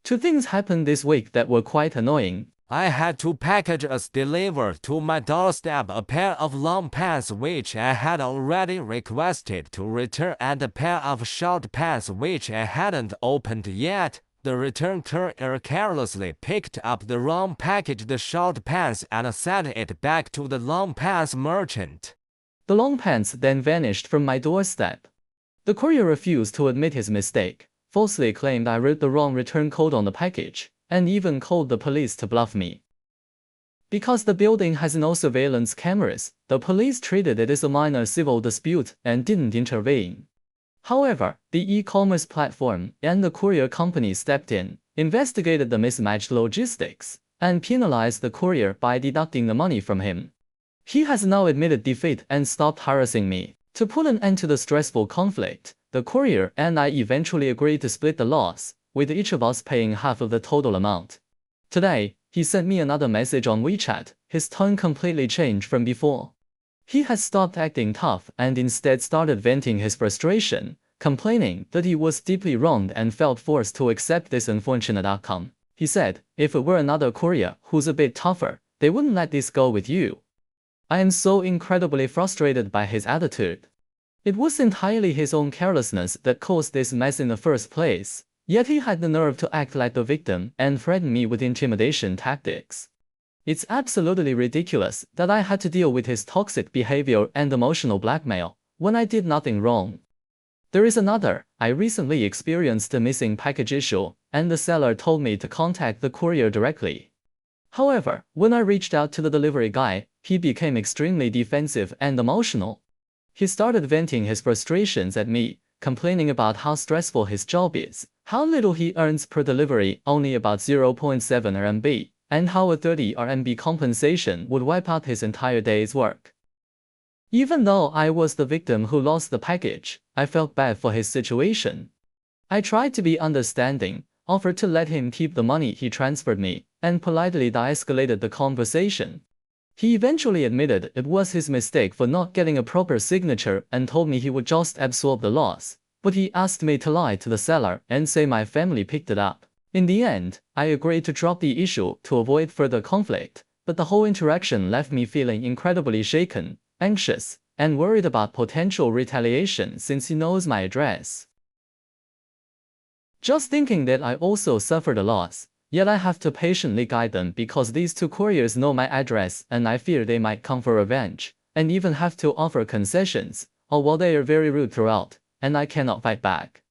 Two things happened this week that were quite annoying. I had two packages delivered to my doorstep, a pair of long pants which I had already requested to return and a pair of short pants which I hadn't opened yet. The return courier carelessly picked up the wrong package, the short pants, and sent it back to the long pants merchant. The long pants then vanished from my doorstep. The courier refused to admit his mistake, falsely claimed I wrote the wrong return code on the package, and even called the police to bluff me. Because the building has no surveillance cameras, the police treated it as a minor civil dispute and didn't intervene. However, the e-commerce platform and the courier company stepped in, investigated the mismatched logistics, and penalized the courier by deducting the money from him. He has now admitted defeat and stopped harassing me. To put an end to the stressful conflict, the courier and I eventually agreed to split the loss, with each of us paying half of the total amount. Today, he sent me another message on WeChat. His tone completely changed from before. He has stopped acting tough and instead started venting his frustration, complaining that he was deeply wronged and felt forced to accept this unfortunate outcome. He said, if it were another courier who's a bit tougher, they wouldn't let this go with you. I am so incredibly frustrated by his attitude. It was entirely his own carelessness that caused this mess in the first place. Yet he had the nerve to act like the victim and threaten me with intimidation tactics. It's absolutely ridiculous that I had to deal with his toxic behavior and emotional blackmail when I did nothing wrong. There is another. I recently experienced a missing package issue, and the seller told me to contact the courier directly. However, when I reached out to the delivery guy, he became extremely defensive and emotional. He started venting his frustrations at me, complaining about how stressful his job is, how little he earns per delivery, only about 0.7 RMB, and how a 30 RMB compensation would wipe out his entire day's work. Even though I was the victim who lost the package, I felt bad for his situation. I tried to be understanding, offered to let him keep the money he transferred me, and politely de-escalated the conversation. He eventually admitted it was his mistake for not getting a proper signature and told me he would just absorb the loss, but he asked me to lie to the seller and say my family picked it up. In the end, I agreed to drop the issue to avoid further conflict, but the whole interaction left me feeling incredibly shaken, anxious, and worried about potential retaliation since he knows my address. Just thinking that I also suffered a loss, yet I have to patiently guide them because these two couriers know my address and I fear they might come for revenge, and even have to offer concessions, all while they are very rude throughout, and I cannot fight back.